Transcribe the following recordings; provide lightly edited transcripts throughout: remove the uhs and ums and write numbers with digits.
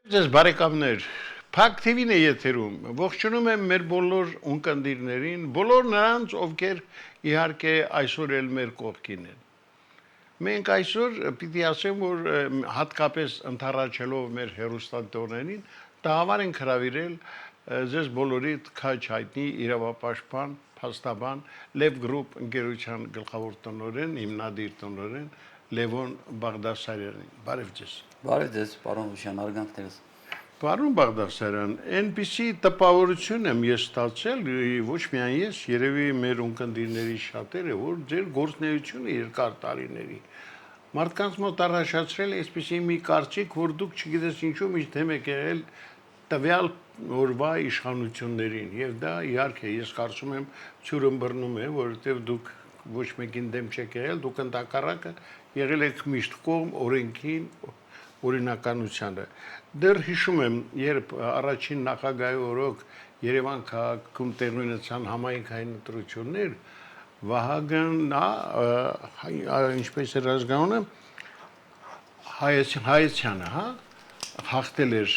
Ձեզ բարեկամներ, Փակ TV-ն է եթերում, ողջունում եմ մեր բոլոր ունկնդիրներին, բոլոր նրանց, ովքեր իհարկե այսօր էլ մեր կողքին են։ Մենք այսօր պիտի ասեմ, որ հատկապես ընթառաջելով մեր հերոստատորներին, տաղավար ենք հրավիրել ձեզ բոլորիդ քաջ հայտնի իրավապաշտպան, փաստաբան Լև գրուպ ընկերության գլխավոր տնօրեն, հիմնադիր տնօրեն Լևոն Բաղդասարյանին։ Բարև ձեզ։ Բարև ձեզ, պարոն Վիշյան, արգանքներս։ Պարոն Բաղդասարյան, այնպիսի տպավորություն եմ ես ստացել, ոչ միայն ես, երևի մեր ունկնդիրների շատերը, որ ձեր գործունեությունը երկար տարիների մարդկանց մոտ առաջացրել է այսպիսի մի կարծիք, որ դուք չգիտես ինչու միշտ եմ եք եղել տվյալ օրվա իշխանություններին, եւ դա իհարկե ես կարծում եմ ծուրն բռնում է, որովհետեւ դուք ոչ մեկին դեմ չեք եղել, դուք ընդհակառակը եղել եք միշտ կողմ օրենքին, օրինականությանը։ Դեռ հիշում եմ, երբ առաջին նախագահի օրոք Երևան քաղաքում տեղի ունեցան համայնքային ընտրություններ, Վահագնը, ինչպես էր ազգանունը, Հայեցյանը, հա, հաղթել էր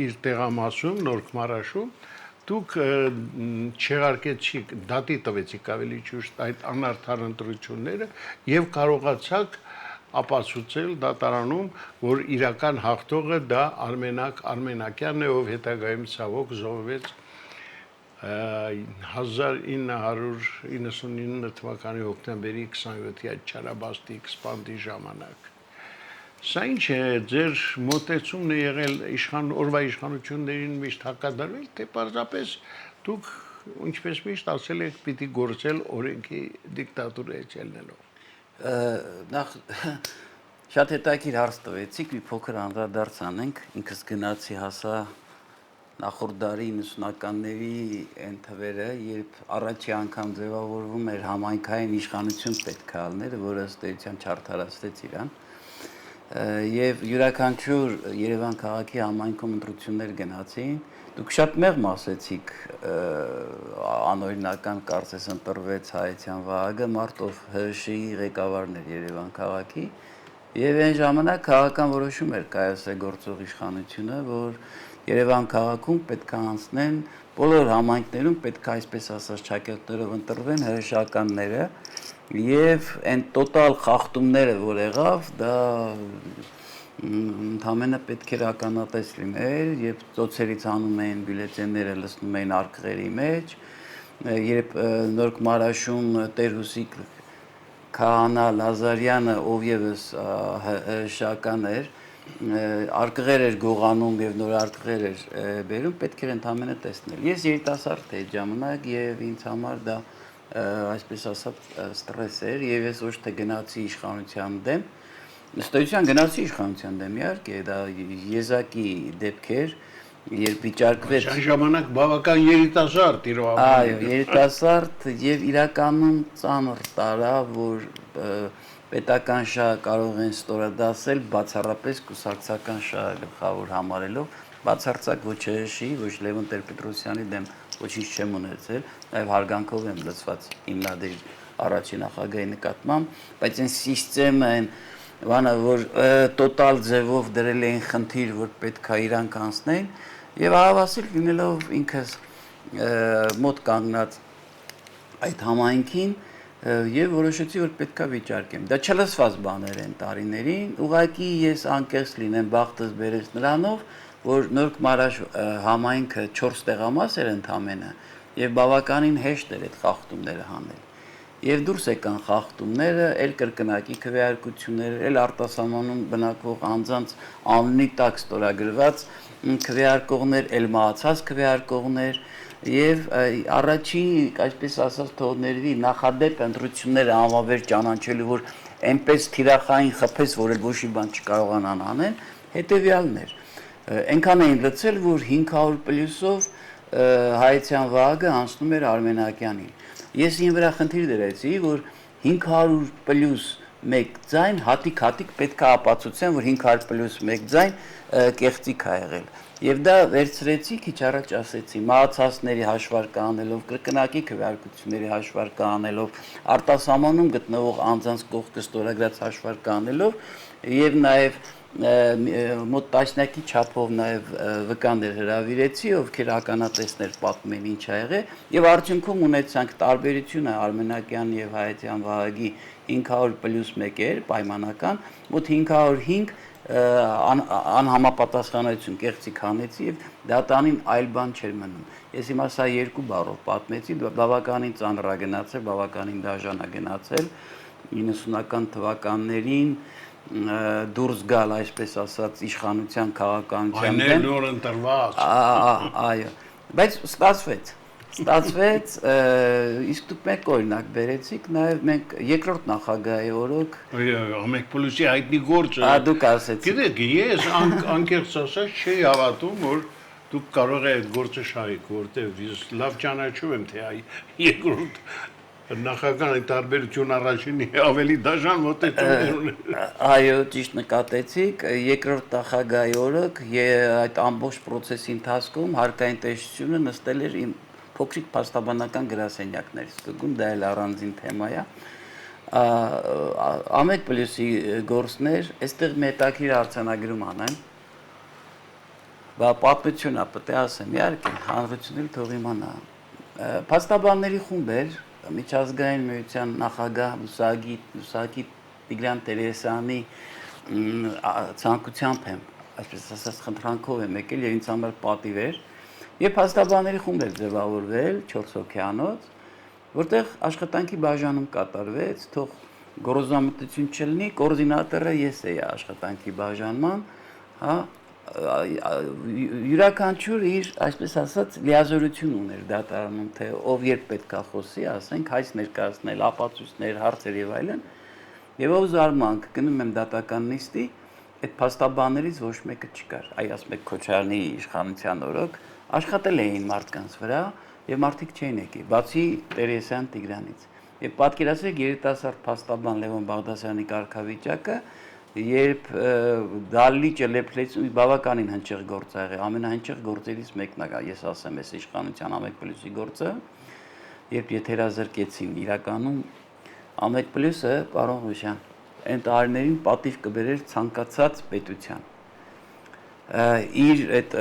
իր տեղամասում, Նորք Մարաշում, դուք չեղարկեցիք, դատի տվեցիք ավելի ճիշտ այդ անարդար ընտրությունները եւ կարողացաք ապացուցել դատարանում, որ իրական հաղթողը դա Արմենակ Արմենակյանն է, ով հետագայում ցավոք զոհվեց 1999 թվականի հոկտեմբերի 27-ի այդ չարաբաստիկ սպանդի ժամանակ։ Սա ինչ է, ձեր մոտեցումն է եղել օրվա իշխանություններին միշտ հակադրվել, թե պարզապես դուք, ինչպես միշտ ասել եք, պիտի գործել օրենքի դիկտատուրայի ելնելով։ Նախ շատ հետաքրքիր հարց տվեցիք, մի փոքր անդրադարձ անենք, ինքս գնացի հասա նախորդ դարի 90-ականների այն թվերը, երբ առաջի անգամ ձևավորվում էր համայնքային իշխանություն պետք է ալներ, որը ըստ էության չարդարացրեց իրան, եւ յուրաքանչյուր Երևան քաղաքի համայնքում ընտրություններ գնացին, դուք շատ մեղմ ասեցիք, անօրինական կարծես ընտրվեց Հայեցյան Վահագը, Մարտով ՀՇ-ի ղեկավարն էր Երևան քաղաքի, եւ այն ժամանակ քաղաքական որոշում էր կայացել գործող իշխանությունը, որ Երևան քաղաքում պետք է անցնեն բոլոր համայնքներում պետք է այսպես ասած ճակատներով ընտրվեն ՀՇ-ականները եւ այն տոտալ խախտումները, որ եղավ, դա ընդհանրապես պետք էր ականատես լինել, երբ ծոցերից անում էին բյուլետենները, լցնում էին արկղերի մեջ, երբ Նորք Մարաշում Տեր-Հուսիկ Քահանա Լազարյանը, ով եւս ՀՇ-ական էր, արկղեր էր գողանում եւ նոր արկղեր էր բերում, պետք էր ընդհանրապես տեսնել։ Ես երիտասարդ էի ժամանակ եւ ինձ համար դա այսպես ասած ստրես էր եւ ես ոչ թե գնացի իշխանության դեմ, ըստ էության գնացի իշխանության դեմ, իհարկե, դա եզակի դեպք էր, երբ վիճարկվեց այն ժամանակ բավական երիտասարդ իրավաբան։ Այո, երիտասարդ եւ իրականում ծանր տարա, որ պետական շահը կարող են ստորադասել բացառապես կուսակցական շահը գլխավոր համարելով, բացարձակ ոչ ՀՇ-ի, ոչ Լևոն Տեր-Պետրոսյանի դեմ ոչինչ չեմ ունեցել, նաեւ հարգանքով եմ լցված հիմնադիր առաջին նախագահի նկատմամբ, բայց այն սիստեմը, այն բանը, որ տոտալ ձևով դրել էին խնդիր, որ պետք է իրանք անցնեն, եւ հավասար լինելով ինքս մոտ կանգնած այդ համայնքին եւ որոշեցի, որ պետքա վիճարկեմ։ Դա չլսված բաներ են տարիներին, ուղղակի ես անկեղծ լինեմ, բախտս բերեց նրանով, որ Նորք Մարաշ համայնքը 4 տեղամաս էր ընդամենը եւ բավականին հեշտ էր այդ խախտումները հանել։ Եվ դուրս եկան խախտումները, էլ կրկնակի քվեարկություններ, էլ արտասահմանում բնակվող անձանց անունի տակ ստորագրված քվեարկողներ, էլ մահացած քվեարկողներ եւ առաջին, այսպես ասած, թողներվի նախադեպ ընտրությունները անվավեր ճանաչելու, որ այնպես թիրախային խփեց, որ էլ ոչ մի բան չկարողանան անեն, հետեւյալն էր։ Այնքան էին լցել, որ 500 պլյուսով Հայեցյան Վահագը անցնում էր Արմենակյանին։ Ես ինձ վրա խնդիր դրեցի, որ 500 պլյուս 1 ձայն հատիկ պետք է ապացուցեն, որ 500 պլյուս 1 ձայն կեղծիք է եղել։ Եվ դա վերցրեցի, քիչ առաջ ասեցի, մահացածների հաշվարկը անելով, կրկնակի քվեարկությունների հաշվարկը անելով, արտասահմանում գտնվող անձանց կողքը ստորագրած հաշվարկը անելով եւ նաեւ մոտ տասնյակի չափով նաև վկաներ հրավիրեցի, ովքեր ականատեսներ պատմեն ինչ ա եղել, եւ արդյունքում ունեցանք տարբերությունը Արմենակյան եւ Հայաստան Վահագի 500+1 էր պայմանական, մոտ 505 անհամապատասխանություն կեղծիք հանեցի եւ դատանին այլ բան չէր մնում։ Ես հիմա սա երկու բառով պատմեցի, բավականին ծանր ա գնացել, բավականին դաժան ա գնացել 90-ական թվականներին դուրս գալ, այսպես ասած, իշխանության քաղաքականության Այն նոր ընտրված։ Այո, բայց ստացվեց, իսկ դուք մեկ օրինակ բերեցիք, նաև մենք երկրորդ նախագահի օրոք Ամեկ պլյուսի հայտնի գործը։ Դուք ասեցիք։ Գիտեք, ես անկեղծ ասած չի հավատում, որ դուք կարող եք այդ գործը շահեք, որտեղ ես լավ ճանաչում եմ, թե երկրորդ նախագահի տարբերություն առաջինի ավելի դաժան մոտեցումներ ունեն։ Այո, ճիշտ նկատեցիք, երկրորդ նախագահի օրոք այդ ամբողջ process-ի ընթացքում հարկային տեսչությունը նստել էր իմ փոքրիկ փաստաբանական գրասենյակների սկզբում, դա էլ առանձին թեմա է։ Ամեկ պլյուսի գործներ, այստեղ մետաքրիր արձանագրում անեմ։ Բա պատմությունա պետք է ասեմ, իհարկե, հանրությունն թող իմանա։ Փաստաբանների խումբ էր, միջազգային միության նախագահ Լուսագի Տիգրան Տերեսյանի ցանկությամբ եմ, այսպես ասած, խնդրանքով եմ եկել եւ ինձ համար պատիվ էր։ Եվ փաստաբանների խումբ էր ձևավորվել 4 հոգյանոց, որտեղ աշխատանքի բաժանում կատարվեց, թող գործամտություն չլինի, կոորդինատորը ես էի աշխատանքի բաժանման, հա, յուրաքանչյուր իր, այսպես ասած, լիազորություն ուներ դատարանում, թե ով երբ պետք է խոսի, ասենք, հայց ներկայացնել, ապացույցներ, հարցեր եւ այլն, եւ ով զարմանք, գնում եմ դատական նիստի, այդ փաստաբաններից ոչ մեկը չկար, այ ասում եք Քոչարյանի իշխանության օրոք աշխատել էին մարդկանց վրա եւ մարդիկ չէին եկի, բացի Տերեսյան Տիգրանից։ Եվ պատկերացրեք երիտասարդ փաստաբան Լևոն Բաղդասարյանի կարգավիճակը, երբ դալիճը լեփլեցին բավականին հնչեղ գործ ա եղել, ամենահնչեղ գործերից մեկն է, ես ասեմ, այս իշխանության Ամեկ պլյուսի գործը, երբ եթերազրկեցին իրականում Ամեկ պլյուսը, պարոն Ղուշյան, այն տարիներին պատիվ կբերեր ցանկացած պետության իր այդ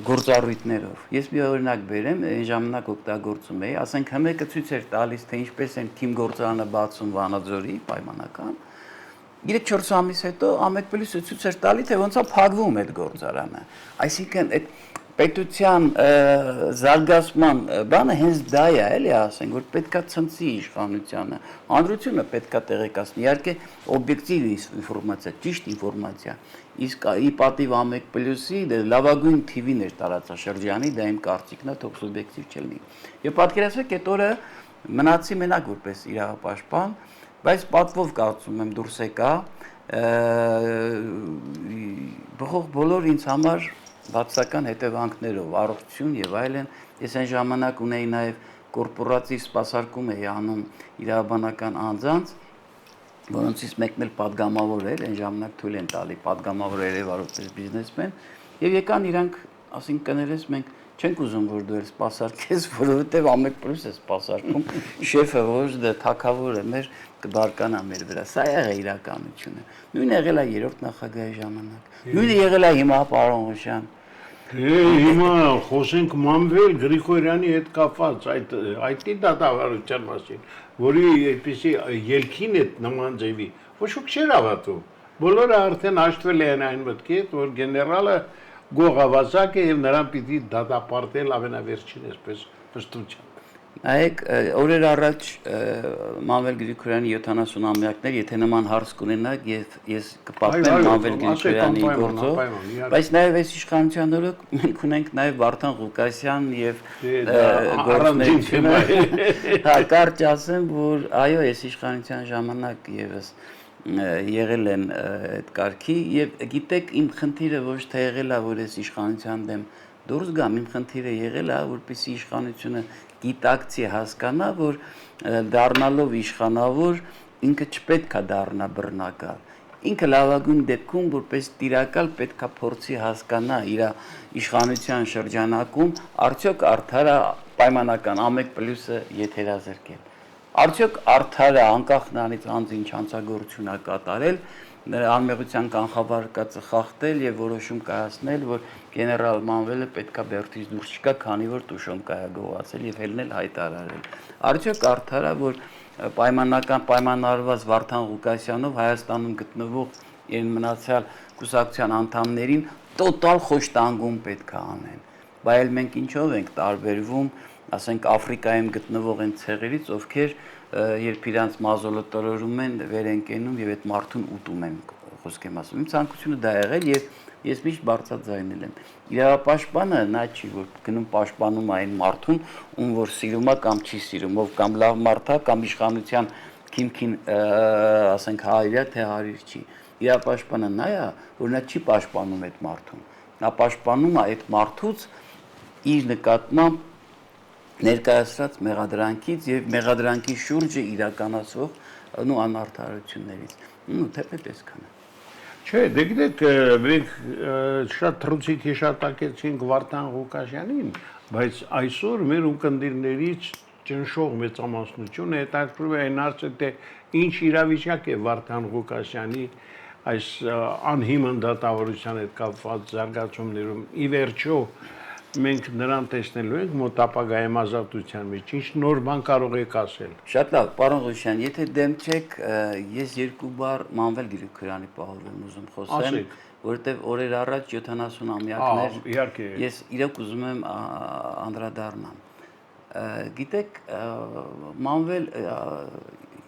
գործառույթներով։ Ես մի օրինակ բերեմ, այն ժամանակ օգտագործում էի, ասենք հմեկը ցույց էր տալիս, թե ինչպես են թիմ գործարանը բացում Վանաձորի պայմանական։ 3-4 ամիս հետո Ամեկ պլյուսը ցույց էր տալի, թե ոնց է փակվում այդ գործարանը։ Այսինքն այդ պետության զարգացման բանը հենց դա է, էլի ասենք, որ պետքա ցնցի իշխանությունը, հանրությունը պետքա տեղեկացնի, իհարկե օբյեկտիվ ինֆորմացիա, ճիշտ ինֆորմացիա, իսկ ի պատիվ Ամեկ պլյուսի լավագույն TV-ն էր տարածաշրջանի, դա իմ կարծիքն է, թող սուբյեկտիվ չլինի։ Եվ պատկերացրեք, այդ օրը մնացի մենակ որպես իրավապաշտպան, բայց պատվով կարծում եմ դուրս եկա, բոլոր ինձ համար բացական հետևանքներով, առողջություն եւ այլն, ես այն ժամանակ ունեի նաեւ կորպորատիվ սպասարկում էի անում իրավաբանական անձանց, որոնցից մեկն էլ падգամավոր էր, այն ժամանակ թույլ են տալի падգամավոր երևարոտես բիզնեսմեն, եւ եկան իրանք, ասին կներես մենք չենք ուզում որ դու էլ սպասարկես, որովհետեւ Ամեկ պլյուս է սպասարկում, շեֆը ոչ դա թակավորը մեր կբարկանա մեր վրա։ Սա եղել է իրականությունը։ Նույնը եղել է երրորդ նախագահի ժամանակ։ Նույնը եղել է հիմա պարոն Ղուշյան։ Հիմա խոսենք Մանվել Գրիգորյանի հետ կապված այդ դատավարության մասին, որի այդպիսի ելքին է նման ձևի, ոչ ոք չէր հավատում։ Բոլորը արդեն հաշտվել են այն մտքի հետ, որ գեներալը գողավազակ է եւ նրան պիտի դատապարտել ամենավերջին այսպես վստահությամբ։ Նայեք, օրեր առաջ Մանվել Գրիգորյանի 70-ամյակներ, եթե նման հարց կունենաք, ես կպատմեմ Մանվել Գրիգորյանի գործով, բայց նաև այս իշխանության օրոք մենք ունենք նաև Վարդան Ղուկասյան եւ գործունեությունը։ Հա, կարճ ասեմ, որ այո, այս իշխանության ժամանակ եւս եղել են այդ կարգի եւ գիտեք իմ խնդիրը ոչ թե եղել է որ այս իշխանության դեմ դուրս գամ, իմ խնդիրը եղել է որպեսզի իշխանությունը գիտակցի հասկանա, որ դառնալով իշխանավոր ինքը չպետք է դառնա բռնակալ։ Ինքը լավագույն դեպքում որպես տիրակալ պետք է փորձի հասկանա իր իշխանության շրջանակում արդյոք արդար է պայմանական Ամեկ պլյուսը եթերազրկել։ Արդյոք արդար է անկախ նրանից անձին չանցագործություն է կատարել նրա անմեղության կանխավարկածը խախտել եւ որոշում կայացնել, որ գեներալ Մանվելը պետքա Բերդից դուրս չգա, քանի որ Տուշոնկա է գողացել եւ ելնել հայտարարել։ Արդյոք արդար է, որ պայմանական պայմանավորված Վարդան Ղուկասյանով Հայաստանում գտնվող այն մնացյալ կուսակցության անդամներին տոտալ խոշտանգում պետք է անեն։ Բայց մենք ինչով ենք տարբերվում, ասենք Աֆրիկայում գտնվող այն ցեղերից, ովքեր երբ իրանց մազոլը տրորում են, վեր են կենում եւ այդ մարդուն ուտում են, խոսք եմ ասում։ Իմ ցանկությունը դա եղել եւ ես միշտ բարձրաձայնել եմ։ Իրավապաշտպանը նա չի, որ գնում պաշտպանում այն մարդուն, ում որ սիրում է կամ չի սիրում, ով կամ լավ մարդ է, կամ իշխանության քիմքին, ասենք հայրյա թե հարիր չի։ Իրավապաշտպանը նա է, որ նա չի պաշտպանում այդ մարդուն։ Նա պաշտպանում է այդ մարդուց իր նկատմամբ ներկայացրած մեղադրանքից եւ մեղադրանքի շուրջը իրականացվող անարդարություններից։ Թեպետ այսքանը։ Չէ, դե գիտեք, մենք շատ թռուցիկ հիշատակեցինք Վարդան Ղուկասյանին, բայց այսօր մեր ունկնդիրներից ճնշող մեծամասնությունը հետաքրքրում է այն հարցը, թե ինչ իրավիճակ է Վարդան Ղուկասյանի այս անհիմն դատավորության հետ կապված զարգացումներում։ Ի վերջո մենք նրան տեսնելու ենք մոտ ապագայում ազատության մեջ, ինչ նոր բան կարող եք ասել։ Շատ լավ, պարոն Ղուկասյան, եթե դեմ չեք, ես երկու բառ Մանվել Գրիգորյանի պահով եմ ուզում խոսեմ, որովհետև օրեր առաջ 70-ամյակներ իհարկե ես իրոք ուզում եմ անդրադառնամ։ Գիտեք, Մանվել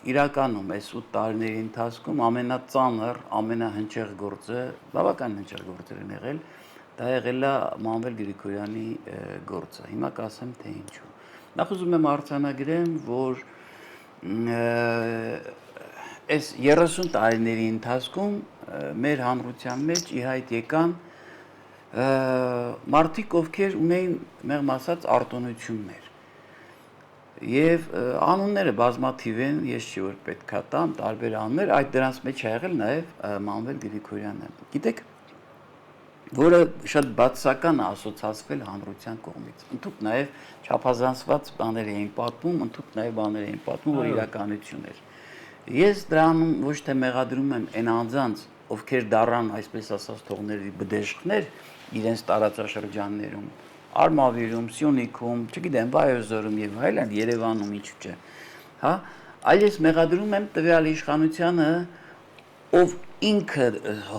իրականում այս 8 տարիների ընթացքում ամենածանր, ամենահնչեղ գործը, բավական հնչեղ գործեր են եղել, դա եղել է Մանվել Գրիգորյանի գործը։ Հիմա կասեմ, թե ինչու։ Նախ ուզում եմ արձանագրեմ, որ այս 30 տարիների ընթացքում մեր հանրության մեջ ի հայտ եկան մարդիկ, ովքեր ունեին մեղմ ասած արտոնություններ։ Եվ անունները բազմաթիվ են, ես չի որ պետքա տամ, տարբեր անուններ, այդ դրանց մեջ է եղել նաև Մանվել Գրիգորյանը։ Գիտեք, որը շատ բացասական ասոցացվել հանրության կողմից։ Ընդհանուր նաև չափազանցված բաներ էին պատմում, ընդհանուր նաև բաներ էին պատմում, որ իրականություն էր։ Ես դրանում ոչ թե մեղադրում եմ այն անձանց, ովքեր դառան, այսպես ասած, թողների բդեշխներ իրենց տարածաշրջաններում, Արմավիրում, Սյունիքում, չգիտեմ, Վայոց-Ձորում եւ այլն, Երևանում ինչ չէ, հա, այլ ես մեղադրում եմ տվյալ իշխանությանը, ով ինքը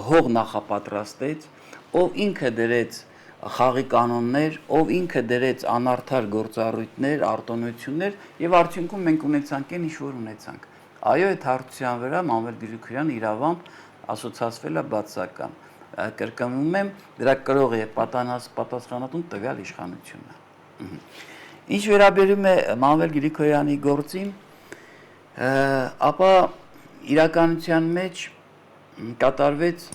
հող նախապատրաստեց, ով ինքը դրեց խաղի կանոններ, ով ինքը դրեց անարդար գործառույթներ, արտոնություններ եւ արդյունքում մենք ունեցանք այն ինչ որ ունեցանք։ Այո, այդ հարցության վրա Մանվել Գրիգորյանը իրավամբ ասոցացվել է բացական։ Կրկնում եմ, դրա կրող եւ պատասխանատուն տվյալ իշխանությունն է։ Ինչ վերաբերում է Մանվել Գրիգորյանի գործին, ապա իրականության մեջ կատարվեց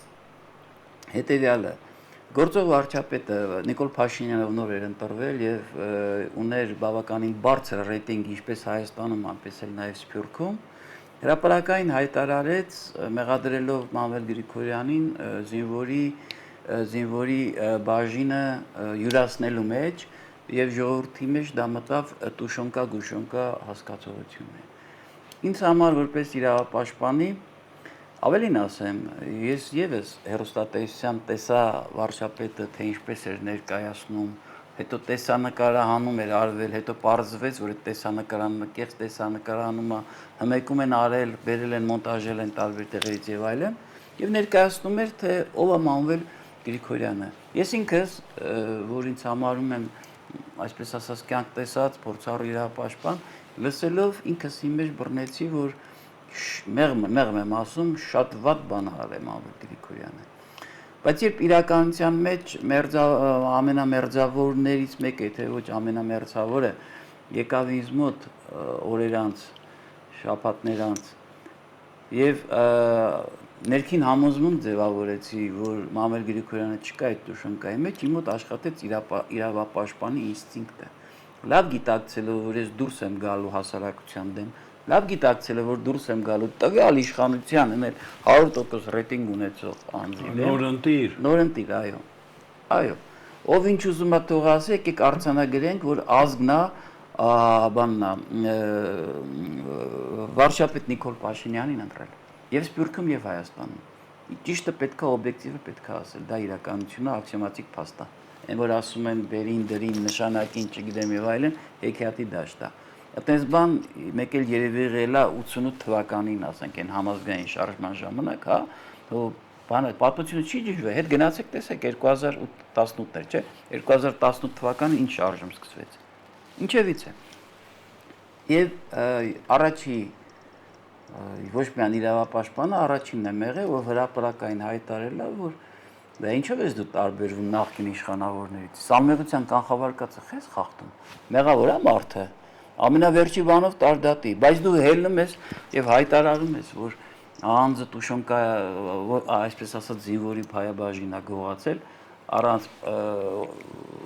հետեւյալը։ Գործող վարչապետը Նիկոլ Փաշինյանով նոր էր ընտրվել եւ ուներ բավականին բարձր ռեյտինգ ինչպես Հայաստանում, այնպես էլ նաեւ Սփյուռքում։ Հրապարակային հայտարարեց մեղադրելով Մանվել Գրիգորյանին զինվորի բաժինը յուրացնելու մեջ եւ ժողովրդի մեջ դա մտավ Տուշոնկա հասկացողությունը։ Ինձ համար որպես իրավապաշտպանի ավելին ասեմ, ես եւս հերոստատեսությամբ տեսա վարչապետը թե ինչպես էր ներկայացնում, հետո տեսանկարահանում էր արվել, հետո պարզվեց, որ այդ տեսանկարահանումը կեղծ տեսանկարահանումը հմեկում են արել, բերել են, մոնտաժել են տարբեր տեղերից եւ այլն, եւ ներկայացնում էր, թե ով է Մանվել Գրիգորյանը։ Ես ինքս, որ ինձ համարում եմ, այսպես ասած, կյանք տեսած, փորձառու իրավապաշտպան, լսելով ինքս իմ մեջ բռնեցի, որ մեղմ եմ ասում, շատ վատ բան արել Մանվել Գրիգորյանը։ Բայց երբ իրականության մեջ ամենամերձավորներից մեկը, թե ոչ ամենամերձավորը, եկավ ինձ մոտ օրեր անց, շաբաթներ անց, եւ ներքին համոզմունք ձևավորեցի, որ Մանվել Գրիգորյանը չկա այդ Տուշոնկայի մեջ, իմ մոտ աշխատեց իրավապաշտպանի ինստինկտը։ Լավ գիտակցելով, որ ես դուրս եմ գալու հասարակության դեմ, լավ գիտակցելով, որ դուրս եմ գալու տվյալ իշխանության էլ 100% ռեյտինգ ունեցող անձի դեմ։ Նորընտիր, այո։ Այո։ Ով ինչ ուզում է թող ասի, եկեք արձանագրենք, որ ազգն է, վարչապետ Նիկոլ Փաշինյանին ընտրել։ Եվ Սփյուռքում եւ Հայաստանում։ ճիշտը պետք է օբյեկտիվը պետք է ասել, դա իրականությունն է, աքսիոմատիկ փաստ է։ Այն որ ասում են բերին, դրին, նշանակին, չգիտեմ եւ այլն, հեքիաթի դաշտ է։ Այդպես բան մեկ էլ երևի եղել է 88 թվականին, ասենք, այն համազգային շարժման ժամանակ, հա, բանը պատմությունը չի ճիշտ, հետ գնացեք տեսեք 2018-ներ, չէ՞, 2018 թվականին ինչ շարժում սկսվեց։ Ինչևից է։ Եվ առաջի ոչ միայն իրավապաշտպանը առաջինն է եղել, որ հրապարակային հայտարարել է, որ դա ինչով ես դու տարբերվում նախկին իշխանավորներից։ Սամմեղության կանխավարկածը խես խախտում։ Մեղավոր է մարդը։ Ամենավերջի բանով տարդատի, բայց դու հելնում ես եւ հայտարարում ես, որ անձը Տուշոնկա, այսպես ասած, զինվորի փայաբաժինա գողացել առանց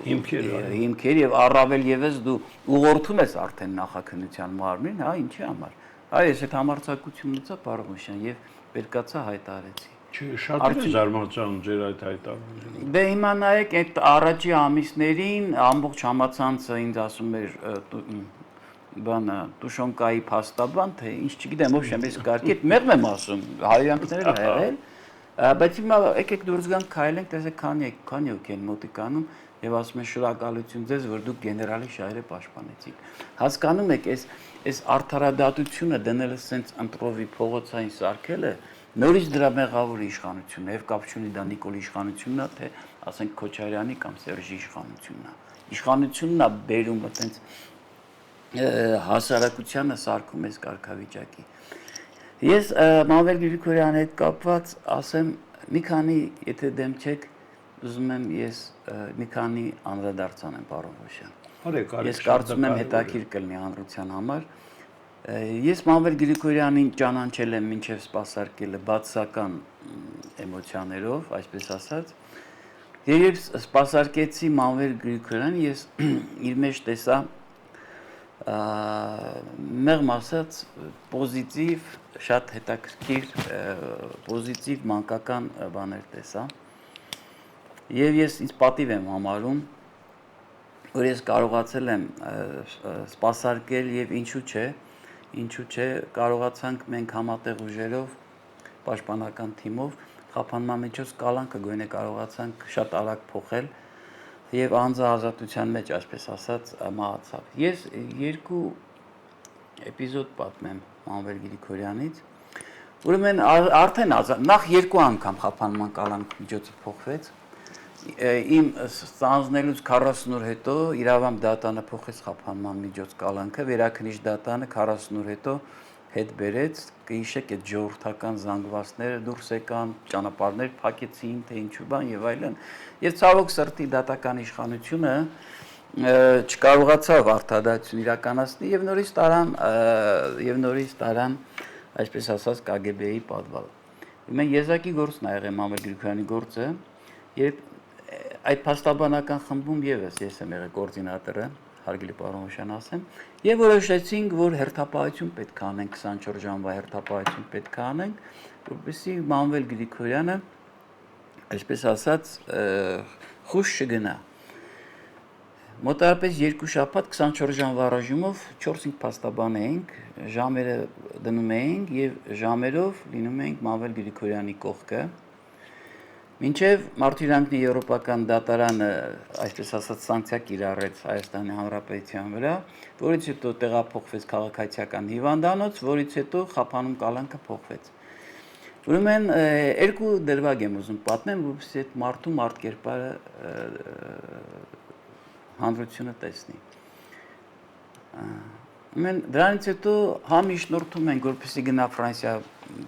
հիմքեր եւ առավել եւս դու ուղղորդում ես արդեն նախաքննության մարմին, հա, ինչի համար։ Այս այդ համարձակությունից է Պարողյան եւ վերկացա հայտարարեցի։ Չէ, շատ է զարմացան ձեր այդ հայտարարությունը։ Դե հիմա նայեք այդ առաջի ամիսներին ամբողջ համացանցը ինձ ասում էր բանը Տուշոնկայի փաստաբան, թե ինչ չգիտեմ, ոչ եմ ես կարգի, այդ մեղմ եմ ասում, հայոյանքներ էլ եղել, բայց հիմա եկեք դուրս գանք քայլենք, տեսեք քանի օք են մոտիկանում եւ ասում են շնորհակալություն ձեզ, որ դուք գեներալի շահերը պաշտպանեցիք։ Հասկանում եք, այս արդարադատությունը դնելը սենց ընտրովի փողոցային սարքելը նորից դրա մեղավորի իշխանությունն է եւ կապ չունի դա Նիկոլի իշխանությունն է, թե ասենք Քոչարյանի կամ Սերժի իշխանությունն է։ Իշխանությունն է բերում այտենց հասարակությանը սարքում այս կարգավիճակի։ Ես Մանվել Գրիգորյանի հետ կապված ասեմ մի քանի, եթե դեմ չեք, ուզում եմ ես մի քանի անդրադարձանեմ Պարողյան։ Ես կարծում եմ հետաքրքիր կլինի հանրության համար։ Ես Մանվել Գրիգորյանին ճանաչել եմ մինչև սպասարկելը բացական էմոցիաներով, այսպես ասած։ Երբ սպասարկեցի Մանվել Գրիգորյանին, ես իր մեջ տեսա մեղմ ասած պոզիտիվ, շատ հետաքրքիր պոզիտիվ մանկական բաներ տեսա։ Եվ ես ինձ պատիվ եմ համարում, որ ես կարողացել եմ սպասարկել եւ ինչու չէ, կարողացանք մենք համատեղ ուժերով, պաշտպանական թիմով խափանման միջոց կալանքը գույնը կարողացանք շատ արագ փոխել եւ անձը ազատության մեջ, այսպես ասած, մահացավ։ Ես երկու էպիզոդ պատմեմ Մանվել Գրիգորյանից, ուրեմն արդեն նախ երկու անգամ խափանման կալանք միջոցը փոխվեց։ Իմ ստանձնելուց 40 օր հետո իրավամբ դատանը փոխեց խափանման միջոց կալանքը, վերաքնիչ դատանը 40 օր հետո հետ բերեց, կհիշեք այդ ժողովրդական զանգվածները դուրս եկան, ճանապարհներ փակեցին, թե ինչու բան եւ այլն։ Եվ ցավոք սրտի դատական իշխանությունը չկարողացավ արդարադատություն իրականացնել եւ նորից տարան, այսպես ասած, KGB-ի պատվալ։ Ուրեմն եզակի գործն ա եղել Մանվել Գրիգորյանի գործը, երբ այդ փաստաբանական խմբում եւս ես եմ եղել կոորդինատորը, հարգելի Պարողյան ասեմ, եւ որոշեցինք, որ հերթապահություն պետք է անենք, 24 ժամվա հերթապահություն պետք է անենք, որպեսզի Մանվել Գրիգորյանը, այսպես ասած, խուշ չգնա։ Մոտավորապես 2 շաբաթ 24 ժամվա ռեժիմով 4-5 փաստաբան էինք, ժամերը դնում էինք եւ ժամերով լինում էինք Մանվել Գրիգորյանի կողքը։ Մինչև Մարտիրյանքի եվրոպական դատարանը, այսպես ասած, սանկցիա կիրառեց Հայաստանի Հանրապետության վրա, որից հետո տեղափոխվեց քաղաքացիական հիվանդանոց, որից հետո խափանում կալանքը փոխվեց։ Ուրեմն երկու դրվագ եմ ուզում պատմեմ, որպեսզի այդ մարդու մարդկերպարը հանրությունը տեսնի։ Ուրեմն դրանից հետո համ իշնորհում ենք, որպեսզի գնա Ֆրանսիա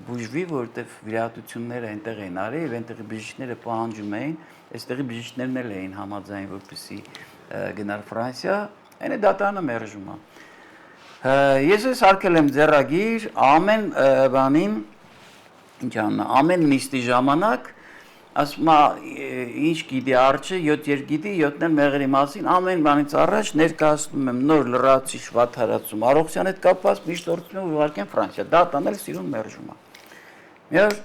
բուժվի, որովհետև վիրահատությունները այնտեղ էին արել եւ այնտեղի բժիշկները պահանջում էին, այստեղի բժիշկներն էլ էին համաձայն, որպեսզի գնար Ֆրանսիա, այն է դատարանը մերժում է։ Ես ես արկել եմ ձեռագիր ամեն բանին, ինչ աննա, ամեն նիստի ժամանակ, ասում ինչ գիտի արջը, 7 երգիտի, 7-ն էլ մեղրի մասին, ամեն բանից առաջ ներկայացնում եմ նոր լրացիչ վատթարացում, առողջության հետ կապված միշտ օրցնում եմ ուղարկեմ Ֆրանսիա, դատան էլ սիրուն մերժում է։ Մի օր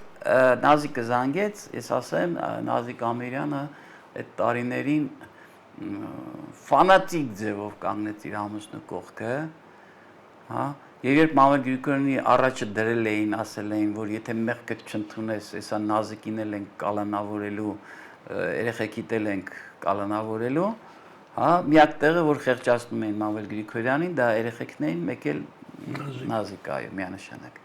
Նազիկը զանգեց, ես ասեմ, Նազիկ Ամիրյանը այդ տարիներին ֆանատիկ ձևով կանգնեց իր ամուսնու կողքը, հա, եւ երբ Մանվել Գրիգորյանի առաջը դրել էին, ասել էին, որ եթե մեղքը չընդունես, հեսա նազիկին էլ ենք կալանավորելու, երեխեքիդ էլ ենք կալանավորելու, հա, միակ տեղը, որ խեղճացնում էին Մանվել Գրիգորյանին, դա երեխեքն էին, մեկ էլ նազիկ, այո, միանշանակ։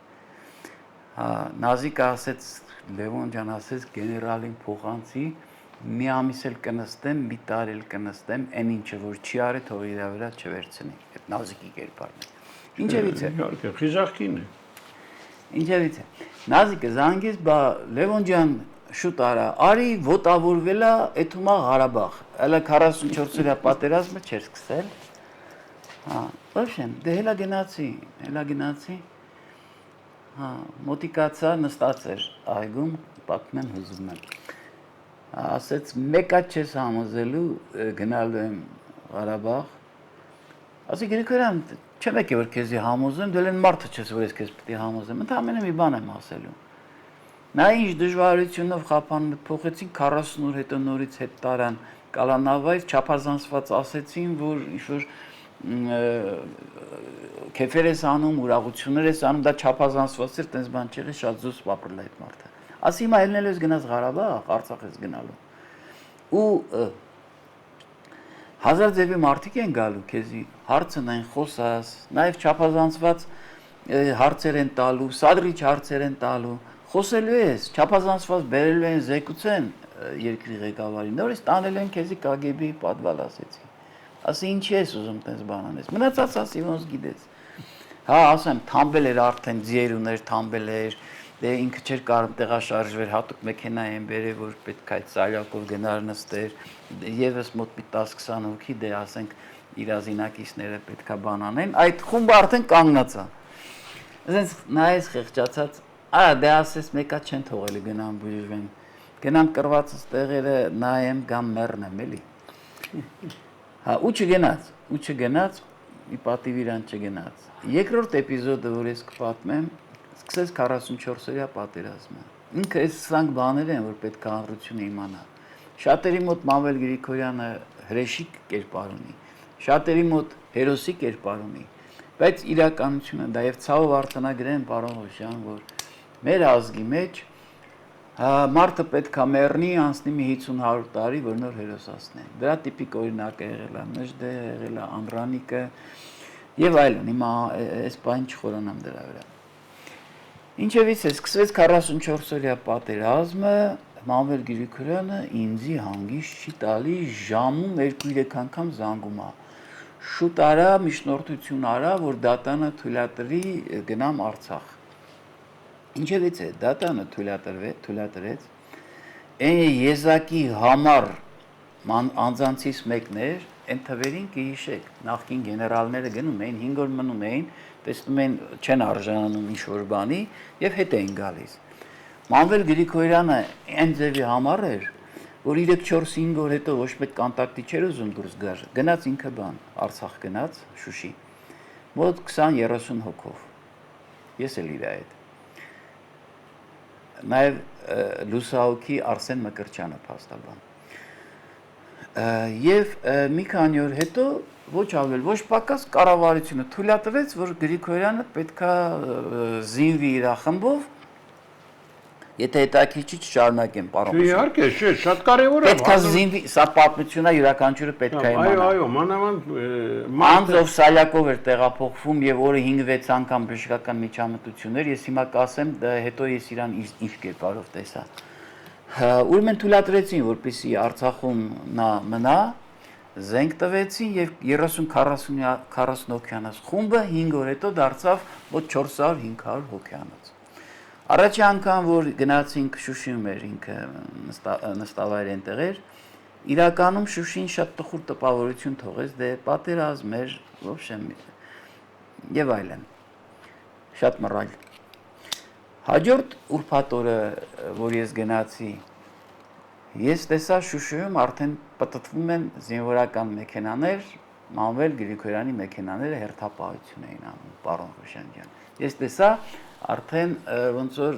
Հա, նազիկը ասեց, Լևոն ջան ասեց գեներալին փոխանցի, մի ամիս էլ կնստեմ, մի տարի էլ կնստեմ, այն ինչը որ չի արել, թող իր վրա չվերցնի։ Այդ նազիկի կերպարն է։ Ինչևից է։ Իհարկե, խիզախքին է։ Ինչևից է։ Նազիկը զանգեց, բա Լևոն ջան, շուտ արա, արի ոտավորվել է Էթումա Ղարաբաղ։ Հələ 44-օրյա պատերազմը չէր սկսել։ Հա, ոչեն, դե հելա գնացի։ Հա, մոտիկացա, նստած էր այգում, պատմեմ հուզում եմ։ Ասեց մեկա չես համոզելու գնալու եմ Ղարաբաղ։ Ասի Գրիգորյան, չեմ եկել որ քեզի համոզեմ, դու էլ մարդը չես որ ես քեզ պետք է համոզեմ, ընդհանրապես մի բան եմ ասելու։ Նա ինչ դժվարությունով խափան փոխեցին 40 օր հետո նորից հետ տարան կալանավայր, չափազանցված ասեցին, որ ինչ-որ քեֆեր ես անում, ուրախություններ ես անում, դա չափազանցված էր, տենց բան չեղի, շատ զուս ապրել այդ մարդը։ Ասի հիմա ելնել ես գնաց Ղարաբաղ, Արցախ ես գնալու։ Ու հազար ձևի մարդիկ են գալու քեզի, հարցն են խոսած, նաև չափազանցված հարցեր են տալու, սադրիչ հարցեր են տալու, խոսելու ես, չափազանցված բերելու են զեկուցեն երկրի ղեկավարին, նորից տանել են քեզի KGB-ի պատվալ ասեցի։ Ասի ինչի ես ուզում տես բան անես։ Մնացած ասի ոնց գիտես։ Հա, ասեմ, թամբել էր արդեն ձիեր ուներ, թամբել էր, դե ինքը չէր կարող տեղաշարժվեր, հատուկ մեքենա են բերել, որ պետք է այդ սալյակով գնար նստեր, եւս մոտ մի 10-20 հոգի, դե ասենք իր զինակիցները պետքա բան անեն, այդ խումբը արդեն կանգնած է։ Ասենց նայես խեղճացած, արա դե ասես մեկա չեն թողել գնամ բուժվեն։ Գնամ կրվածս տեղերը նայեմ գամ մեռնեմ էլի։ Հա, ու չգնաց, ի պատիվ իրան չգնաց։ Երկրորդ էպիզոդը, որ ես կպատմեմ, սկսեց 44-օրյա պատերազմը։ Ինքը այս սրանք բաներ են, որ պետք է հանրությունը իմանա։ Շատերի մոտ Մանվել Գրիգորյանը հրեշիկ կերպար ունի, շատերի մոտ հերոսի կերպար ունի, բայց իրականությունը դա եւ ցավով արձանագրեն պարոն Հոշյան, որ մեր ազգի մեջ մարդը պետք է մեռնի, անցնի մի 50-100 տարի, որ նոր հերոսացնեն։ Դրա տիպիկ օրինակ է եղել է Մժդե, եղել է Ամրանիկը եւ այլն։ Հիմա այս բան չխորանամ դրա վրա։ Ինչևից է սկսվեց 44-օրյա պատերազմը, Մանվել Գրիգորյանը ինձի հանգիստ չի տալի, ժամում 2-3 անգամ զանգում է։ Շուտ արա, միջնորդություն արա, որ դատանը թույլատրի գնամ Արցախ։ Ինչևից է դատանը թույլատրեց, այն եզակի համար անձանցից մեկն էր, այն թվերին կհիշեք, նախկին գեներալները գնում էին, 5 օր մնում էին, տեսնում էին չեն արժանանում ինչ-որ բանի եւ հետ էին գալիս։ Մանվել Գրիգորյանը այն ձևի համար էր, որ 3-4-5 օր հետո ոչ մեկ կոնտակտի չէր ուզում դուրս գար, գնաց ինքը բան, Արցախ գնաց, Շուշի, մոտ 20-30 հոգով, ես էլ իր այդ։ Նաև լուսահոգի Արսեն Մկրտչյանը փաստաբան։ Եվ մի քանի օր հետո ոչ ավել, ոչ պակաս կառավարությունը թույլատրեց, որ Գրիգորյանը պետքա զինվի իր խմբով, եթե հետաքրքիր չի շարունակեմ, պարոն։ Իհարկե, շատ կարևոր է։ Պետքա զինվի, սա պատմությունն է, յուրաքանչյուրը պետքա իմանա։ Այո, մանավանդ Անձով սալյակով էր տեղափոխվում եւ օրը 5-6 անգամ բժշկական միջամտություններ, ես հիմա կասեմ, հետո ես իրան ինչ կերպարով տեսա։ Ուրեմն թույլատրեցին, որպեսզի Արցախում նա մնա, զենք տվեցին եւ 30-40 հոգյանոց խումբը 5 օր հետո դարձավ մոտ 400-500 հոգյանոց։ Առաջի անգամ, որ գնացինք Շուշիում էր ինքը նստավայր այնտեղեր, իրականում Շուշին շատ տխուր տպավորություն թողեց, դե պատերազմ էր, ոբշեմ եւ այլն։ Շատ մռայլ։ Հաջորդ ուրբաթ օրը, որ ես գնացի, ես տեսա Շուշիում արդեն պտտվում են զինվորական մեքենաներ, Մանվել Գրիգորյանի մեքենաները հերթապահություն էին անում, պարոն Հոշյան ջան։ Ես տեսա արդեն ոնց որ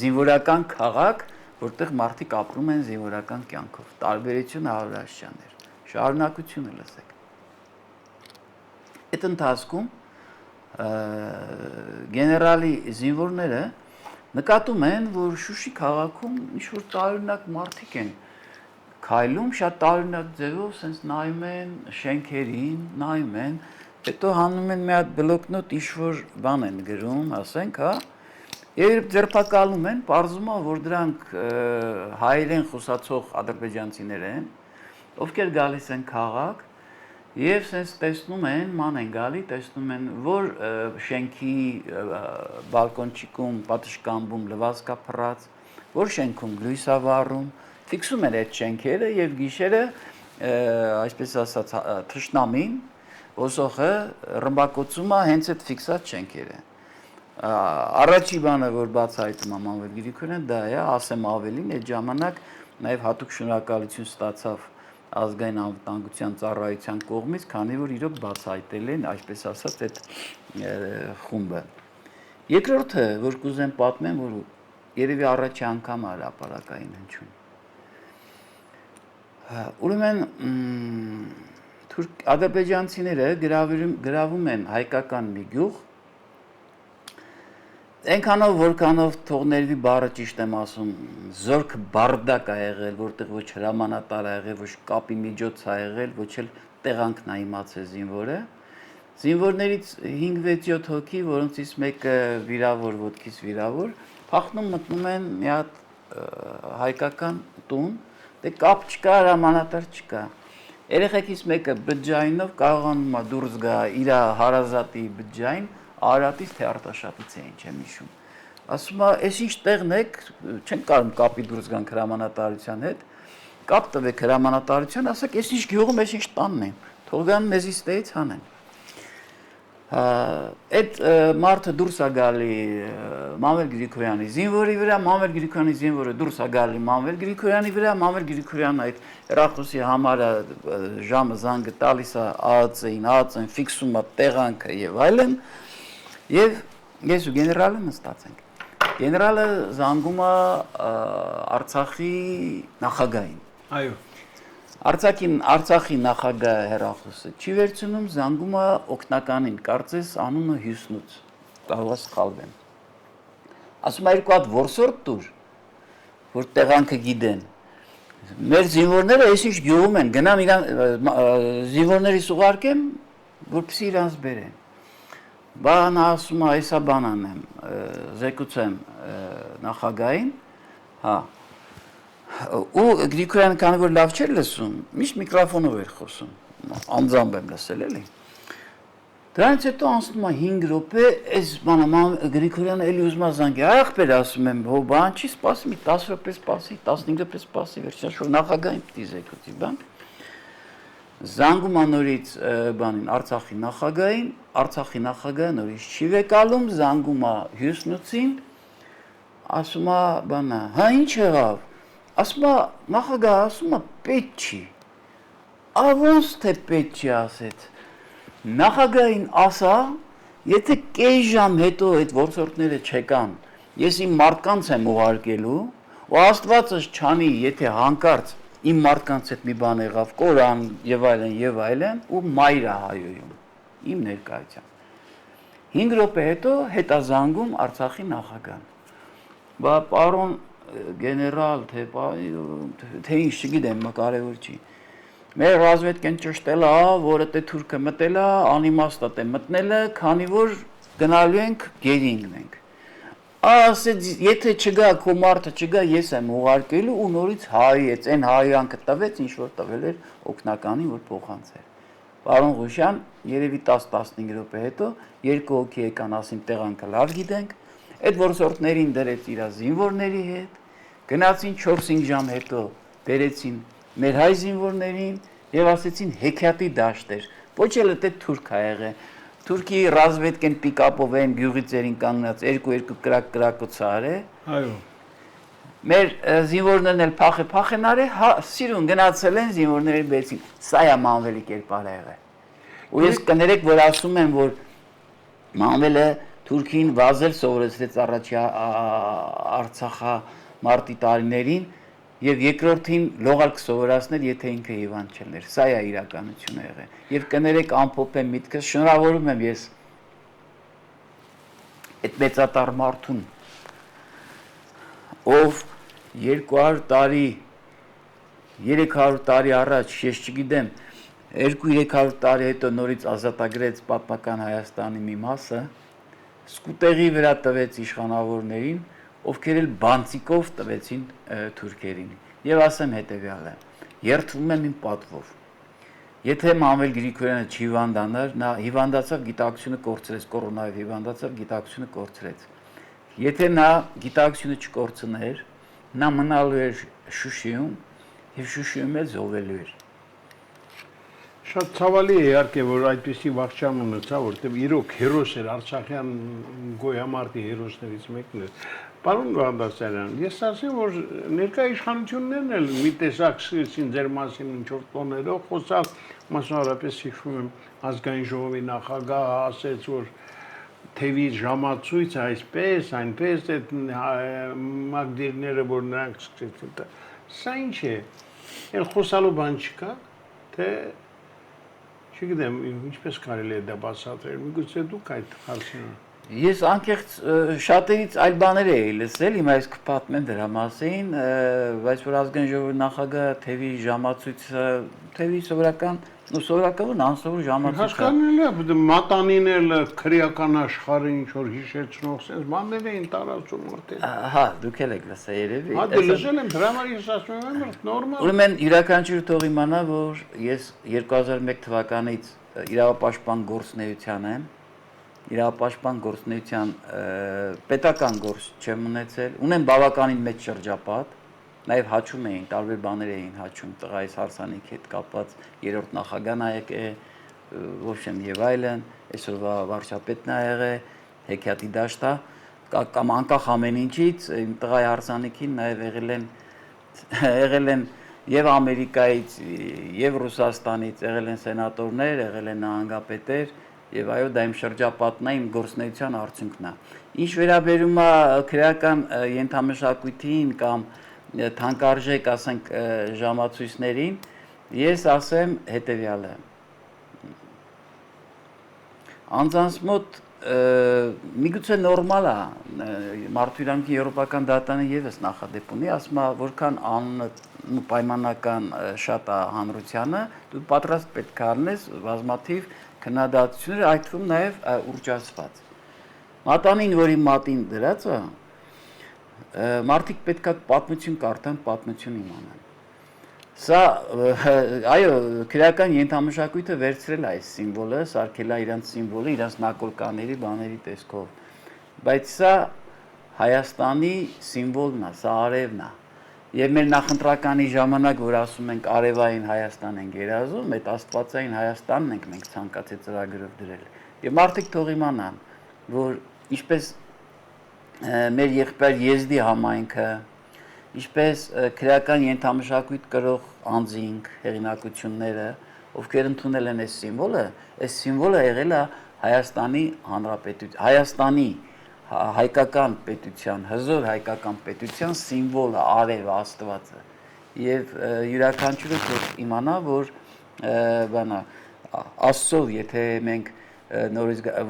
զինվորական քաղաք, որտեղ մարդիկ ապրում են զինվորական կյանքով։ Տարբերությունը հարյուրաշրջան էր։ Շարունակությունը լսեք։ Այդ ընթացքում գեներալի զինվորները նկատում են, որ Շուշի քաղաքում ինչ-որ տարօրինակ մարդիկ են քայլում, շատ տարօրինակ ձևով, սենց նայում են շենքերին, նայում են, հետո հանում են մի հատ բլոկնոտ ինչ-որ բան են գրում, ասենք, հա, եւ ձերբակալում են, պարզվում է, որ դրանք հայերեն խոսացող ադրբեջանցիներ են, ովքեր գալիս են քաղաք եւ սենց տեսնում են, ման են գալի, տեսնում են, որ շենքի բալկոնչիկում, պատշգամբում լվացք կա փռած, որ շենքում լույս է վառում, ֆիքսում են այդ շենքերը եւ գիշերը, այսպես ասած, թշնամին, ոսոխը ռմբակոծում է հենց այդ ֆիքսած շենքերը։ Առաջի բանը, որ բացահայտում եմ Մանվել Գրիգորյան, դա է, ասեմ ավելին, այդ ժամանակ նաեւ հատուկ շնորհակալություն ստացավ ազգային անվտանգության ծառայության կողմից, քանի որ իրոք բացահայտել են, այսպես ասած, այդ խումբը։ Երկրորդը, որ կուզեմ պատմեմ, որ երևի առաջի անգամ է հրապարակային հնչում։ Ուրեմն ադրբեջանցիները գրավում են հայկական մի գյուղ, այնքանով, որքանով թողներվի բառը ճիշտ եմ ասում, զորք բարդակ է եղել, որտեղ ոչ հրամանատար է եղել, ոչ կապի միջոց է եղել, ոչ էլ տեղանքն է իմացել զինվորը։ Զինվորներից 5-6 հոգի, որոնցից մեկը վիրավոր, ոտքից վիրավոր, փախնում մտնում են մի հատ հայկական տուն, դե կապ չկա, հրամանատար չկա։ Երեխեքից մեկը բջջայինով կարողանում է դուրս գա իր հարազատի բջջային, Արարատից թե Արտաշատից էին, չեմ հիշում։ Ասում է, «Էս ինչ տեղն եք, չենք կարող կապի դուրս գանք հրամանատարության հետ, կապ տվեք հրամանատարության, ասեք, էս ինչ գյուղում, էս ինչ տանն են, թող գան մեզից տեից հանեն»։ Այդ մարդը դուրս է գալի Մանվել Գրիգորյանի զինվորի վրա, Մանվել Գրիգորյանի զինվորը դուրս է գալի Մանվել Գրիգորյանի վրա, Մանվել Գրիգորյանը այդ հեռախոսի համարը ժամը զանգը տալիս է ԱԱՑ-ին, ֆիքսում է տեղանքը եւ այլն, եւ ես ու գեներալը նստած ենք։ Գեներալը զանգում է Արցախի նախագահին։ Այո։ Արցախի նախագահը հեռախոսը չի վերցնում, զանգում է օգնականին, կարծես անունը Հյուսնուց, կարող է սխալվեմ։ Ասում է երկու հատ որսորդ տուր, որ տեղանքը գիտեն։ Մեր զինվորները այս ինչ գյուղում են, գնամ զինվորներից ուղարկեմ, որպեսզի իրանց բերեն։ Բան ասում է, այսա բան անեմ, զեկուցեմ նախագահին, հա։ Ու Գրիգորյանը քանի որ լավ չէր լսում, միշտ միկրոֆոնով էր խոսում, անձամբ եմ լսել էլի։ Դրանից հետո անցնում է 5 րոպե, այս բանը Գրիգորյանը էլի ուզում է զանգի, ախպեր ասում եմ, հո բան չի սպասի, մի 10 րոպե սպասի, 15 րոպե սպասի, վերջնաշ որ նախագահին պիտի զեկուցի բան։ Զանգում է նորից բանին Արցախի նախագահը նորից չի վեկալում, զանգում է Հյուսնուցին, ասում է բանը, հա ինչ եղավ։ Ասում է նախագահը ասում է պետք չի։ Ոնց թե պետք չի ասեց։ Նախագահին ասա, եթե կես ժամ հետո այդ որսորդները չեկան, ես իմ մարդկանց եմ ուղարկելու, ու Աստվածս չանի, եթե հանկարծ իմ մարդկանց հետ մի բան եղավ, Կորան եւ այլն, ու մայր է հայոյում, իմ ներկայությամբ։ 5 րոպե հետո հետազանգում Արցախի նախագահան։ Բա պարոն գեներալ, թե ինչ չգիտեմ, կարևոր չի։ Մեր ռազմետկեն ճշտել է, որը թե թուրքը մտել է, անիմաստ է մտնել է, քանի որ գնալու ենք գերի ընկնենք։ Ասեց, եթե չգա քո մարդը չգա, ես եմ ուղարկելու ու նորից հայեց, այն հայյանքը տվեց, ինչ որ տվել էր օգնականին, որ փոխանցեր։ Պարոն Ղուշյան, երևի 10-15 րոպե հետո երկու հոգի եկան, ասին տեղանքը լավ գիտենք, այդ որսորդներին դրեց իր զինվորների հետ, գնացին 4-5 ժամ հետո բերեցին մեր հայ զինվորներին եւ ասեցին հեքիաթի դաշտեր, ոչ էլ դա թուրք ա եղել։ Թուրքի ռազմետկեն պիկապով են գյուղից երին կանգնած երկու կրակոց արե։ Այո։ Մեր զինվորներն էլ փախեն արե, սիրուն գնացել են զինվորների բերեցին։ Սա է Մանվելի կերպարը եղել։ Ու ես կներեք, որ ասում եմ, որ Մանվելը Թուրքին վազել սովորեցրեց առաջի Արցախա մարտի տարիներին եւ երկրորդին լողալ կսովորացներ, եթե ինքը հիվանդ չլներ։ Սա է իրականությունը եղել։ Եվ կներեք ամփոփեմ միտքս, շնորհավորում եմ ես այդ մեծատար մարդուն ով 200 տարի 300 տարի առաջ ես չգիտեմ 200-300 տարի հետո նորից ազատագրեց պատմական Հայաստանի մի մասը սկուտեղի վրա տվեց իշխանավորներին ովքեր էլ բանցիկով տվեցին թուրքերին եւ ասեմ հետեւյալը երթվում եմ իմ պատվով եթե Մամել Գրիգորյանը չհիվանդանար նա հիվանդացավ գիտակցությունը կորցրեց կորոնայով հիվանդացավ գիտակցությունը կորցրեց եթե նա գիտակցությունը չկորցներ նա մնալու էր Շուշիում եւ Շուշիում էլ զոհվելու էր Շատ ցավալի է իհարկե որ այդպիսի վախճան ունեցա որտեղ իրոք հերոս էր Արցախյան գոյամարտի հերոսներից մեկն էր Պարոն Բաղդասարյան ես ասեմ որ ներկա իշխանություններն էլ մի տեսակ սկսեցին ձեր մասին ինչ-որ տոներով խոսալ մասնավորապես հիշում եմ ազգային ժողովի նախագահը ասեց որ թևի ժամացույց այսպես այնպես այդ մագդիրները որ նրանք սկսեցին սա ինչ է էլ խոսալու բան չկա թե Չգիտեմ, ինչպես կարելի է դա բացատրել, միգուցե դուք այդ հարցին Ես անկեղծ շատերից այլ բաներ էի լսել, հիմա ես կպատմեմ դրա մասին, բայց որ ազգային ժողովի նախագահը թևի ժամացույցը, թևի սովորական անսովոր ժամացույցը Հասկանալի է, մատանին էլ քրեական աշխարհը ինչ որ հիշեցնող sense բաներ էին տարածում արդեն Հա, դուք էլ եք լսել երևի Հա, դե լսել եմ, դրա համար ես ասում եմ, նորմալ Ուրեմն յուրաքանչյուր թող իմանա, որ ես 2001 թվականից իրավապաշտպան գործունեության եմ իրավապաշտպան գործունեության պետական գործ չեմ ունեցել, ունեմ բավականին մեծ շրջապատ, նաև հաչում էին, տարբեր բաներ էին հաչում տղայիս հարսանիքի հետ կապված երրորդ նախագահն ա եկել, ոչ եմ եւ այլն, այսօրվա վարչապետն ա եղել, հեքիաթի դաշտա, կամ անկախ ամեն ինչից, իմ տղայի հարսանիքին նաև եղել են եւ Ամերիկայից, եւ Ռուսաստանից, եղել են սենատորներ, եղել են նահանգապետեր Եվ այո, դա իմ շրջապատն է, իմ գործունեության արդյունքն է։ Ինչ վերաբերում է քրեական ենթամշակույթին կամ թանկարժեք, ասենք, ժամացույցներին, ես ասեմ հետևյալը։ Անձանց մոտ միգուցե նորմալ է, Մարդու Եվրոպական դատարանը եւս նախադեպ ունի, ասում է, որքան պայմանական շատ է հանրությանը, դու պատրաստ պետք է առնես բազմաթիվ քննադատությունները այդ թվում նաև ուռճացված։ Մատանին, որի մատին դրած է, մարդիկ պետք է պատմություն կարդան, պատմություն իմանան։ Սա, այո, քրեական ենթամշակույթը վերցրել է այս սիմվոլը, սարքել է իրանց սիմվոլը, իրանց նակոլկաների, բաների տեսքով։ Բայց սա Հայաստանի սիմվոլն է, սա արևն է։ Եվ մեր նախընտրականի ժամանակ, որ ասում ենք արևային Հայաստան ենք երազում, այդ աստվածային Հայաստանն ենք մենք ցանկացել ծրագրով դրել։ Եվ մարդիկ թող իմանան, որ ինչպես մեր եղբայր Եզդի համայնքը, ինչպես քրեական ենթամշակույթ կրող անձինք, հեղինակությունները, ովքեր ընդունել են այս սիմվոլը եղել է Հայաստանի Հանրապետության, Հայաստանի հայկական պետության, հզոր հայկական պետության սիմվոլը, արևը, աստվածը եւ յուրաքանչյուրը թող իմանա, որ բանա Աստծով, եթե մենք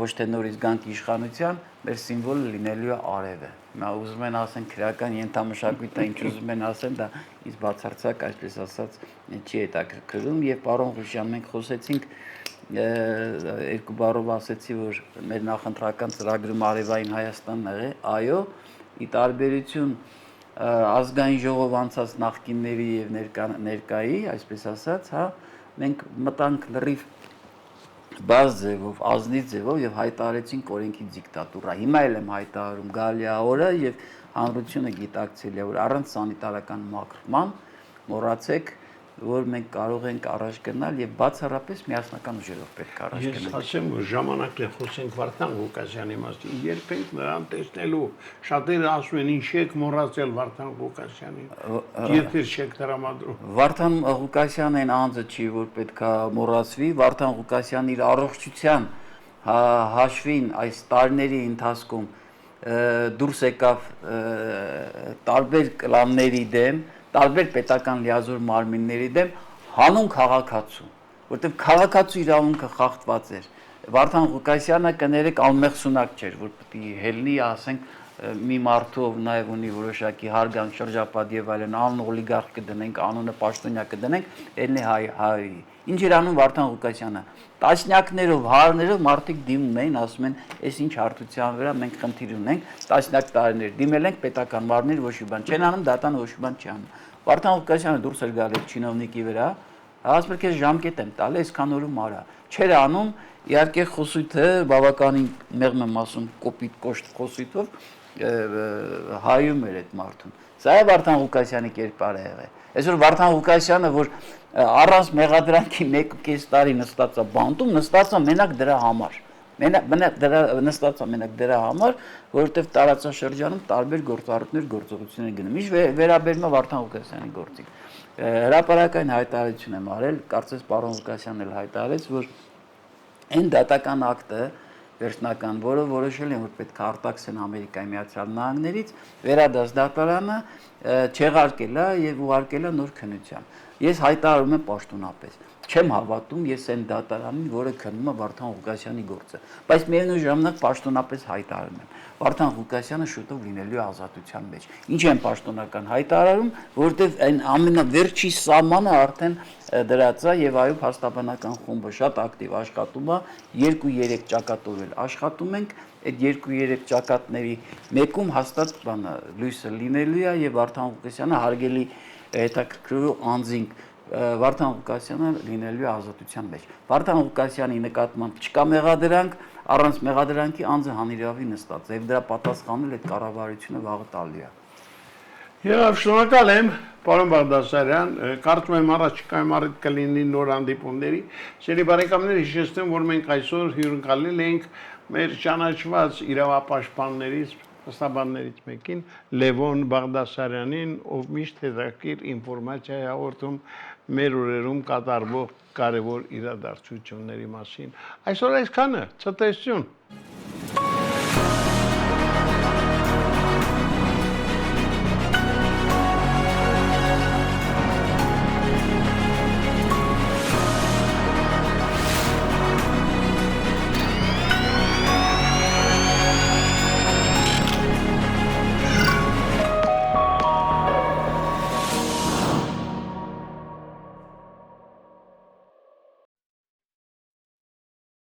ոչ թե նորից գանք իշխանության, մեր սիմվոլը լինելու է արևը։ Հիմա ուզում են ասեն քրեական ենթամշակույթը, ինչ ուզում են ասեն, դա իս բացարձակ, այսպես ասած, չի հետաքրքրում եւ պարոն Ղուշյան, մենք խոսեցինք երկու բառով ասեցի, որ մեր նախընտրական ծրագրում արևային Հայաստանն եղել, այո, ի տարբերություն ազգային ժողով անցած նախկինների եւ ներկայի, այսպես ասած, հա, մենք մտանք լրիվ բաց ձևով, ազնիվ ձևով եւ հայտարարեցինք օրենքի դիկտատուրա։ Հիմա էլ եմ հայտարարում գալի օրը եւ հանրությունը գիտակցել է, որ առանց սանիտարական մաքրման մոռացեք որ մենք կարող ենք առաջ գնալ եւ բացառապես միասնական ուժերով պետք է առաջ գնալ։ Ես ասեմ, որ ժամանակն է խոսենք Վարդան Ղուկասյանի մասին, երբեք նրան տեսնելու, շատերը ասում են ինչ եք մոռացել Վարդան Ղուկասյանին, եթե չեք տրամադրում։ Վարդան Ղուկասյանն այն անձը չի, որ պետք է մոռացվի, Վարդան Ղուկասյանն իր առողջության հաշվին այս տարիների ընթացքում դուրս եկավ տարբեր կլանների դեմ տարբեր պետական լիազոր մարմինների դեմ հանուն քաղաքացու, որտեղ քաղաքացու իրավունքը խախտված էր, Վարդան Ղուկասյանը կներեք անմեղսունակ չէր, որ պետք է հելնի, ասենք մի մարդով նաև ունի որոշակի հարգանք շրջապատ եւ այլն, անուն օլիգարխ կդնենք, անունը պաշտոնյա կդնենք, ելնի հայ։ Ինչ էր անում Վարդան Ղուկասյանը։ Տասնյակներով, հարներով մարդիկ դիմում էին, ասում են, «Էս ինչ հարթության վրա մենք խնդիր ունենք, տասնյակ տարիներ դիմել ենք պետական մարմնի ոչ մի բան չեն անում, դատան ոչ մի բան չի անում»։ Վարդան Ղուկասյանը դուրս էր գալիս չինովնիկի վրա, ասում էր, «Քեզ ժամկետ եմ տալի, այսքան օրում արա»։ Չէր անում, իհարկե խոսույթը բավականին մեղմ եմ ասում կոպիտ կոշտ խոսույթով հայում էր այդ մարդուն։ Սա է Վարդան Ղուկասյանի կերպարը եղել։ Այսօր Վարդան Ղուկասյանը, որ առանց մեղադրանքի 1.5 տարի նստած է բանտում, նստած է մենակ դրա համար։ Նստած է մենակ դրա համար, որովհետև տարածաշրջանում տարբեր գործառույթներ գործողություններ գնում։ Ինչ վերաբերում է Վարդան Ղուկասյանի գործին։ Հրապարակային հայտարարություն եմ արել, կարծես պարոն Ղուկասյանն էլ հայտարարեց, որ այն դատական ակտը վերջնական, որը որոշել են, որ պետք է արտաքսեն Ամերիկայի Միացյալ Նահանգներից, վերադաս դատարանը չեղարկել է եւ ուղարկել է նոր քննության։ Ես հայտարարում եմ պաշտոնապես։ Չեմ հավատում ես այն դատարանին, որը քննում է Վարդան Ղուկասյանի գործը, բայց միևնույն ժամանակ պաշտոնապես հայտարարում եմ։ Վարդան Ղուկասյանը շուտով լինելու է ազատության մեջ։ Ինչ եմ պաշտոնական հայտարարում, որովհետեւ այն ամենավերջի սահմանը արդեն դրած է եւ այո փաստաբանական խումբը շատ ակտիվ աշխատում է, 2-3 ճակատով էլ աշխատում ենք, այդ 2-3 ճակատների մեկում հաստատ բանը լույսը լինելու է եւ Վարդան Ղուկասյանը հարգելի հետաքրքրու անձինք Վարդան Ղուկասյանը լինելու է ազատության մեջ։ Վարդան Ղուկասյանի նկատմամբ չկա մեղադրանք, առանց մեղադրանքի անձը հանիրավի նստած է եւ դրա պատասխանել այդ կառավարությունը վաղը տալու է։ Եվ շնորհակալ եմ, պարոն Բաղդասարյան, կարծում եմ առաջիկայում առիթ կլինի նոր հանդիպումների։ Սիրելի բարեկամներ, հիշեցնեմ, որ մենք այսօր հյուրընկալել ենք մեր ճանաչված իրավապաշտպաններից, փաստաբաններից մեկին Լևոն Բաղդասարյանին, ով միշտ հետաքրքիր ինֆորմացիա է հաղորդում մեր օրերում կատարվող կարևոր իրադարձությունների մասին։ Այսօր այսքանը, ցտեսություն։